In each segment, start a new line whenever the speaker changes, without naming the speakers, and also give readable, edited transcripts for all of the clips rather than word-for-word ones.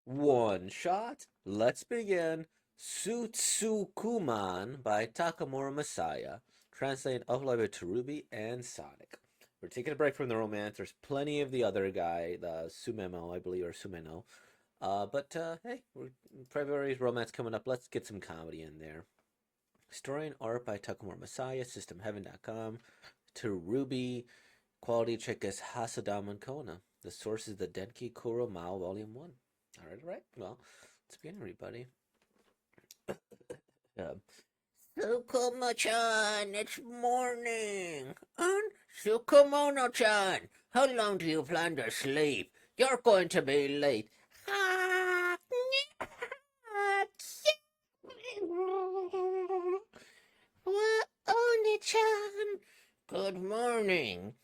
One shot. Let's begin. Tsuttsukumon by Takamura Masaya, translated uploaded to Ruby and Sonic. We're taking a break from the romance. There's plenty of the other guy, the Sumemo, I believe, or Sumeno. Hey, February's romance coming up. Let's get some comedy in there. Story and art by Takamura Masaya, systemheaven.com. To Ruby, quality check is Hasadama Kona. The source is the Denki Kuro Mao Volume 1. All right. Well, let's begin, everybody. Um, Tsukumo-chan, it's morning. Tsukumono-chan, how long do you plan to sleep? You're going to be late. What, Oni-chan? Good morning.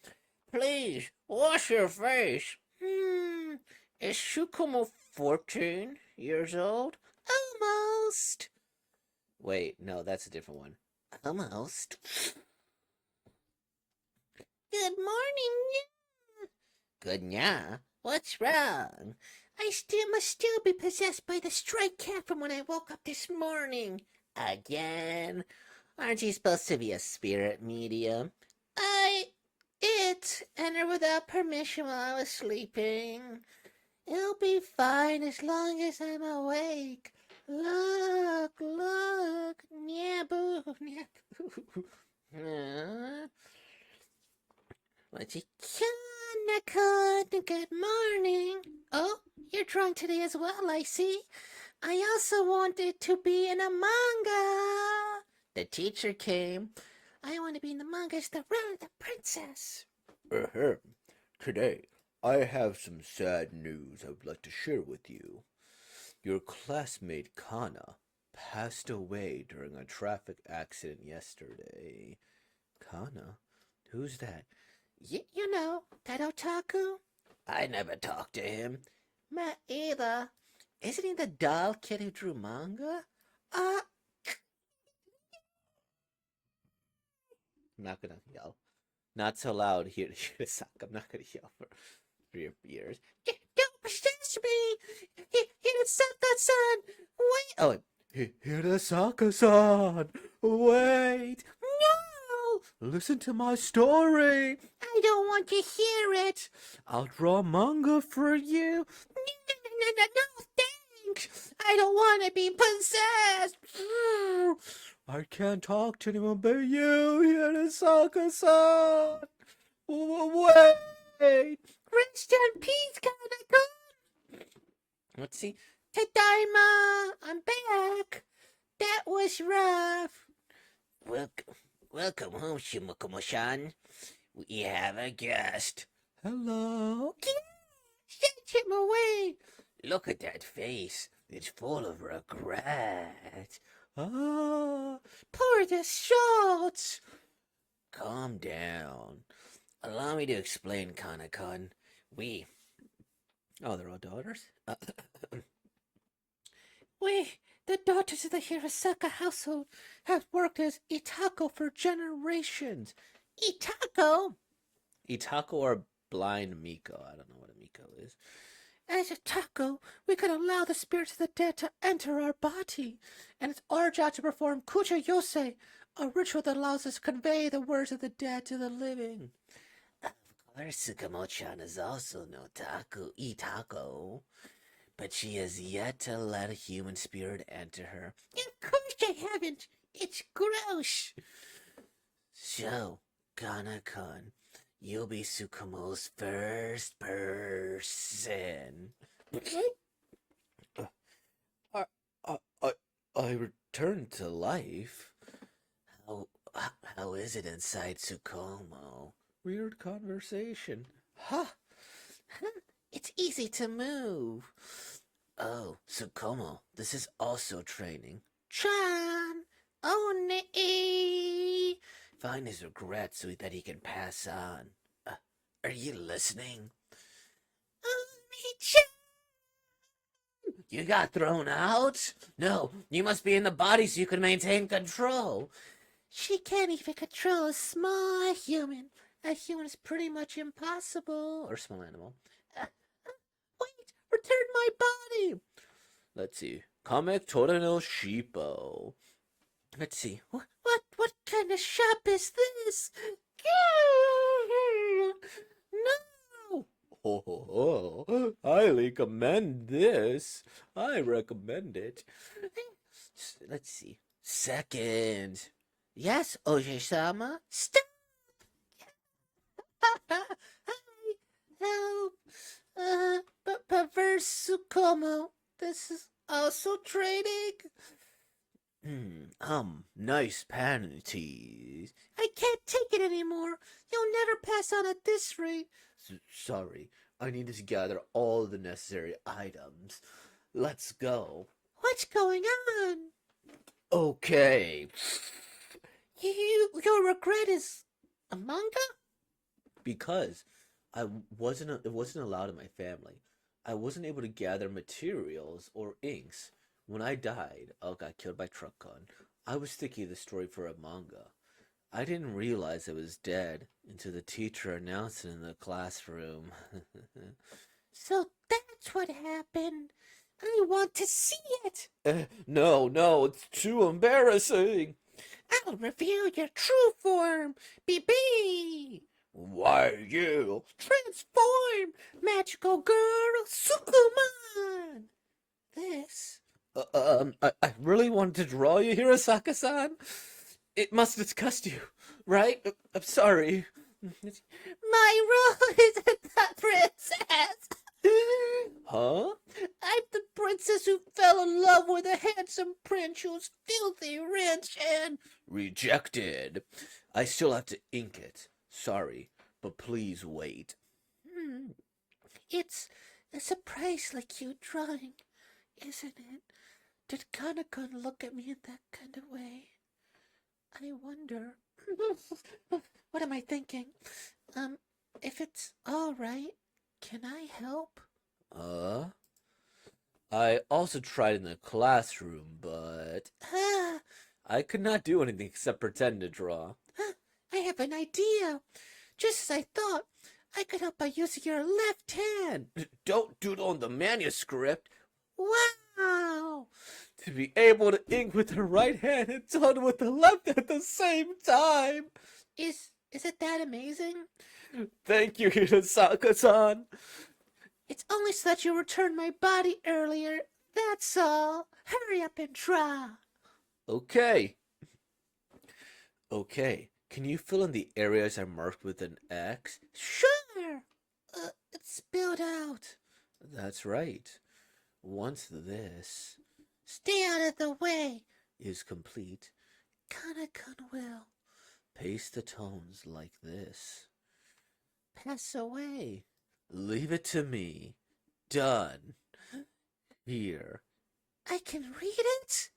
Please, wash your face. Is Shukumo 14 years old? Almost. Wait, no, that's a different one. Almost. Good morning. Good nya. What's wrong? I must still be possessed by the strike cat from when I woke up this morning. Again? Aren't you supposed to be a spirit medium? It entered without permission while I was sleeping. It'll be fine as long as I'm awake. Look, Nyabu, Nyabu. What's it? Good morning. Oh, you're drunk today as well, I see. I also wanted to be in a manga. The teacher came. I want to be in the manga as the realm of the princess. Today, I have some sad news I would like to share with you. Your classmate Kana passed away during a traffic accident yesterday. Kana? Who's that? You know, that otaku? I never talked to him. Me either. Isn't he the doll kid who drew manga? I'm not gonna yell. Not so loud here to suck. I'm not gonna yell for your ears. Don't possess me! Hirasaka-san! Wait! Oh, Hirasaka-san! Wait! No! Listen to my story! I don't want to hear it! I'll draw manga for you! No, thanks! I don't want to be possessed! I can't talk to anyone but you, Hirasaka-san! Wait! Rest in peace, Kanako! Let's see. Tadaima! I'm back! That was rough. Welcome home, Shimukumo-san. We have a guest. Hello? Send him away! Look at that face. It's full of regret. Ah, pour the salt. Calm down. Allow me to explain, Kanakon. They're all daughters? We, the daughters of the Hirasaka household, have worked as Itako for generations. Itako? Itako or blind Miko. I don't know what a Miko is. As a taco, we can allow the spirits of the dead to enter our body, and it's our job to perform Kucha Yosei, a ritual that allows us to convey the words of the dead to the living. Of course, Tsukumo-chan is also no Itako, but she has yet to let a human spirit enter her. Of course I haven't. It's gross. So, Kana-kun, you'll be Tsukumo's first person. I returned to life. How is it inside Tsukumo? Weird conversation. It's easy to move. Oh, Tsukumo, this is also training. Chan! Oni! Find his regret so that he can pass on. Are you listening? Oni-chan! You got thrown out? No, you must be in the body so you can maintain control. She can't even control a small human. A human is pretty much impossible. Or small animal. Wait, return my body. Let's see. Comic Torino Shippo. Let's see.
What kind of shop is this? No!
Oh, highly commend this. I recommend it. Let's see. Second.
Yes, Oji-sama?
Stop!
Help! But perverse Tsukumo. This is also trading?
Nice panties.
I can't take it anymore. You'll never pass on at this rate.
Sorry, I need to gather all the necessary items. Let's go.
What's going on?
Okay.
Your regret is a manga?
Because it wasn't allowed in my family. I wasn't able to gather materials or inks. When I died, got killed by truck gun, I was thinking of the story for a manga. I didn't realize I was dead until the teacher announced it in the classroom.
So that's what happened. I want to see it.
No, it's too embarrassing.
I'll reveal your true form. BB.
Why you?
Transform, magical girl Tsukumon. This.
I really wanted to draw you, Hirosaka-san. It must disgust you, right? I'm sorry.
My role is the princess.
Huh?
I'm the princess who fell in love with a handsome prince who's filthy rich and
Rejected. I still have to ink it. Sorry, but please wait.
It's a surprise like you drawing, isn't it? Did Kanakon look at me in that kind of way? I wonder. What am I thinking? If it's all right, can I help?
I also tried in the classroom, but I could not do anything except pretend to draw.
I have an idea. Just as I thought, I could help by using your left hand.
Don't doodle on the manuscript.
Wow!
To be able to ink with the right hand and done with the left at the same time.
Is it that amazing?
Thank you, Hirosaka-san.
It's only so that you returned my body earlier. That's all. Hurry up and draw.
Okay. Can you fill in the areas I marked with an X?
Sure. It's spilled out.
That's right. Once this
Stay out of the way.
is complete,
Kanakon will
paste the tones like this.
pass away.
Leave it to me. Done. Here.
I can read it?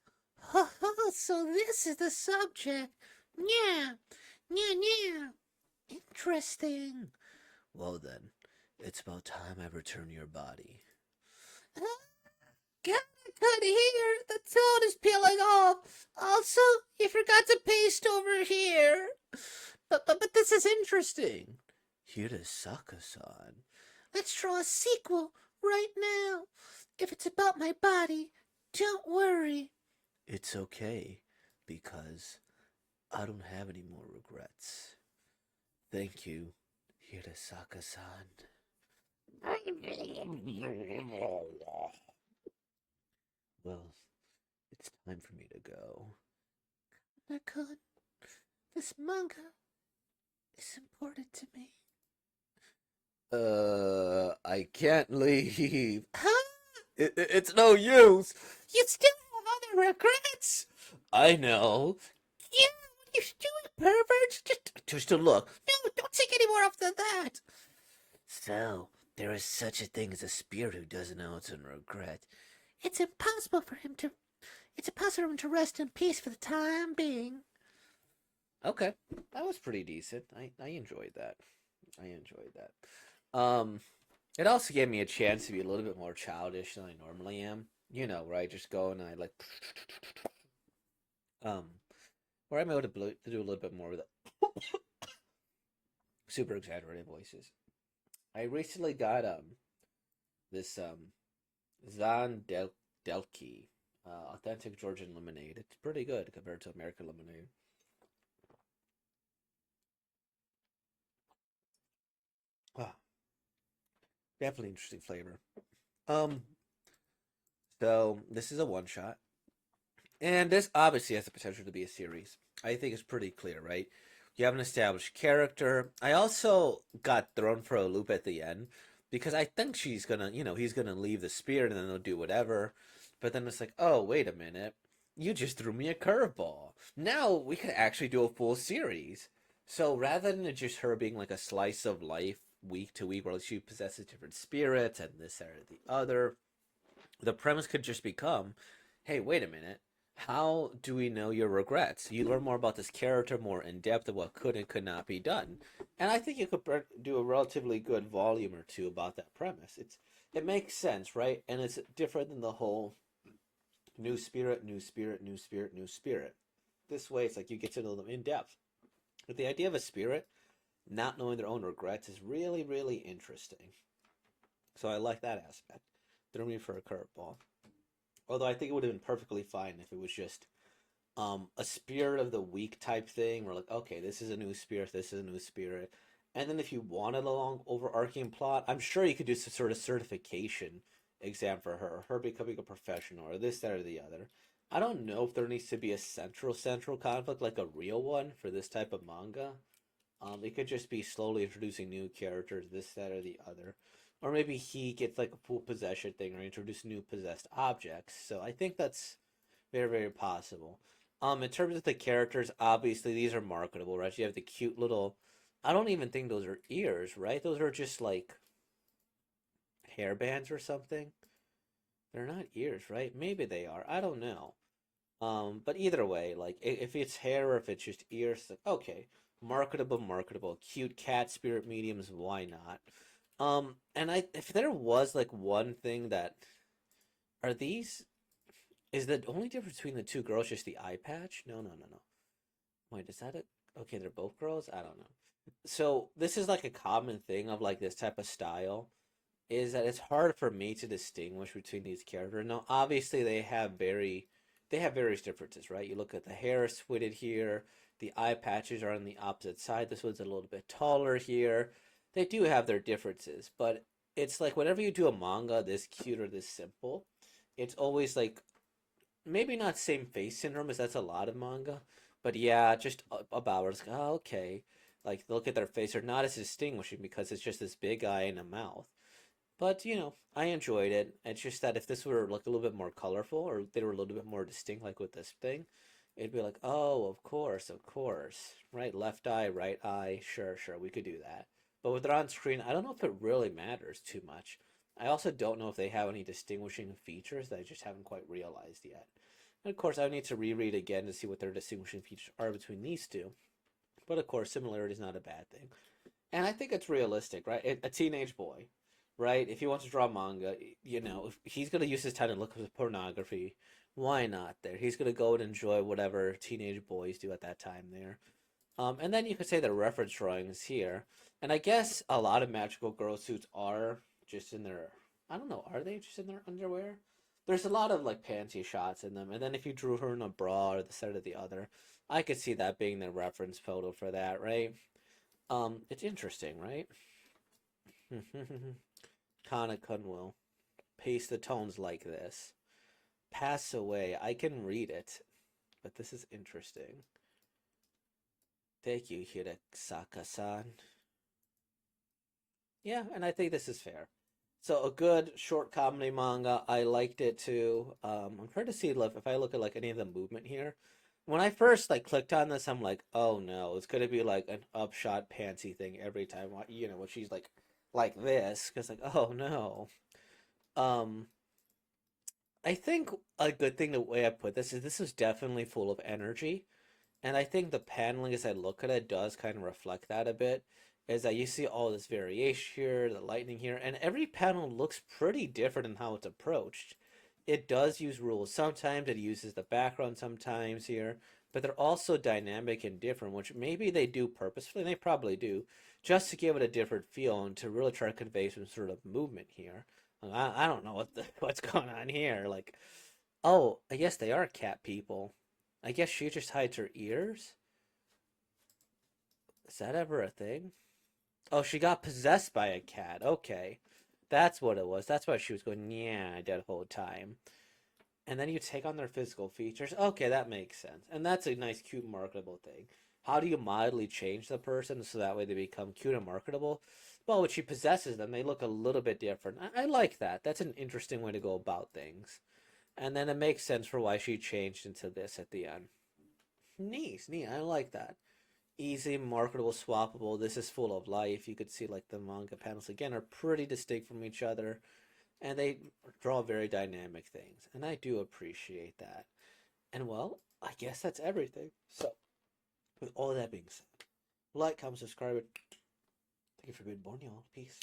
Oh, so this is the subject. Yeah. Interesting.
Well then, it's about time I return your body.
Kanakon here. The tone is peeling off. Also, you forgot to paste over here. But this is interesting.
Hirosaka-san.
Let's draw a sequel right now. If it's about my body, don't worry.
It's okay, because I don't have any more regrets. Thank you, Hirosaka-san. Well, it's time for me to go.
Kanakon, this manga is important to me.
I can't leave.
Huh?
It's no use.
You still have other regrets?
I know.
Yeah, what are you doing, pervert?
Just a look.
No, don't take any more off than that.
So, there is such a thing as a spirit who doesn't know it's in regret.
It's impossible for him to rest in peace for the time being.
Okay, that was pretty decent. I enjoyed that. It also gave me a chance to be a little bit more childish than I normally am. You know, where I just go and I like, where I'm able to do a little bit more with it. Super exaggerated voices. I recently got this Delki, authentic Georgian lemonade. It's pretty good compared to American lemonade. Ah, definitely interesting flavor. Um, so this is a one shot, and this obviously has the potential to be a series. I think it's pretty clear, right? You have an established character. I also got thrown for a loop at the end because I think she's gonna, he's gonna leave the spirit and then they'll do whatever. But then it's like, oh, wait a minute. You just threw me a curveball. Now we could actually do a full series. So rather than it just her being like a slice of life week to week, where like she possesses different spirits and this or the other, the premise could just become, hey, wait a minute. How do we know your regrets? You learn more about this character more in depth of what could and could not be done. And I think you could do a relatively good volume or two about that premise. It makes sense, right? And it's different than the whole new spirit, new spirit, new spirit, new spirit. This way, it's like you get to know them in depth. But the idea of a spirit not knowing their own regrets is really, really interesting. So I like that aspect. Threw me for a curveball. Although I think it would have been perfectly fine if it was just a spirit of the week type thing. Where like, okay, this is a new spirit, this is a new spirit, and then if you wanted a long overarching plot, I'm sure you could do some sort of certification exam for her becoming a professional, or this, that, or the other. I don't know if there needs to be a central conflict like a real one for this type of manga. It could just be slowly introducing new characters, this, that, or the other. Or maybe he gets like a full possession thing or introduce new possessed objects. So I think that's very, very possible. In terms of the characters, obviously these are marketable, right? You have the cute little I don't even think those are ears, right? Those are just like hair bands or something. They're not ears, right? Maybe they are. I don't know. But either way, like if it's hair or if it's just ears, like, okay, marketable, cute cat spirit mediums, why not? And if there was like one thing that are these is the only difference between the two girls just the eye patch? No. Wait, is that a okay? They're both girls. I don't know. So this is like a common thing of like this type of style is that it's hard for me to distinguish between these characters. Now, obviously, they have various differences, right? You look at the hair switted here, the eye patches are on the opposite side. This one's a little bit taller here. They do have their differences, but it's like whenever you do a manga this cute or this simple, it's always like maybe not same face syndrome as that's a lot of manga, but yeah, just about it. It's like, oh, okay. Like look at their face, they're not as distinguishing because it's just this big eye and a mouth. But I enjoyed it. It's just that if this were like a little bit more colorful or they were a little bit more distinct, like with this thing, it'd be like, oh, of course, right? Left eye, right eye, sure, we could do that. But with it on screen, I don't know if it really matters too much. I also don't know if they have any distinguishing features that I just haven't quite realized yet. And of course, I need to reread again to see what their distinguishing features are between these two. But of course, similarity is not a bad thing. And I think it's realistic, right? A teenage boy, right? If he wants to draw manga, if he's going to use his time to look at pornography, why not there? He's going to go and enjoy whatever teenage boys do at that time there. And then you could say the reference drawings here. And I guess a lot of magical girl suits are just in their, I don't know, are they just in their underwear? There's a lot of like panty shots in them. And then if you drew her in a bra or the side of the other, I could see that being the reference photo for that, right? It's interesting, right? Kanakun will paste the tones like this. Pass away. I can read it, but this is interesting. Thank you, Hirasaka-san. Yeah, and I think this is fair. So a good short comedy manga. I liked it too. I'm trying to see if I look at like any of the movement here. When I first like clicked on this, I'm like, oh no, it's gonna be like an upshot pantsy thing every time. When she's like this, because like, oh no. Um, I think a good thing the way I put this is definitely full of energy. And I think the paneling as I look at it does kind of reflect that a bit. Is that you see all this variation here, the lightning here, and every panel looks pretty different in how it's approached. It does use rules. Sometimes it uses the background sometimes here, but they're also dynamic and different, which maybe they do purposefully, and they probably do, just to give it a different feel and to really try to convey some sort of movement here. I don't know what's going on here. Like, oh, I guess they are cat people. I guess she just hides her ears. Is that ever a thing? Oh, she got possessed by a cat. Okay. That's what it was. That's why she was going, yeah, that whole time. And then you take on their physical features. Okay, that makes sense. And that's a nice, cute, marketable thing. How do you mildly change the person so that way they become cute and marketable? Well, when she possesses them, they look a little bit different. I like that. That's an interesting way to go about things. And then it makes sense for why she changed into this at the end. Neat, neat. I like that. Easy, marketable, swappable. This is full of life. You could see like the manga panels again are pretty distinct from each other, and they draw very dynamic things, and I do appreciate that. And well, I guess that's everything. So, with all that being said, like, comment, subscribe. Thank you for being born, y'all. Peace.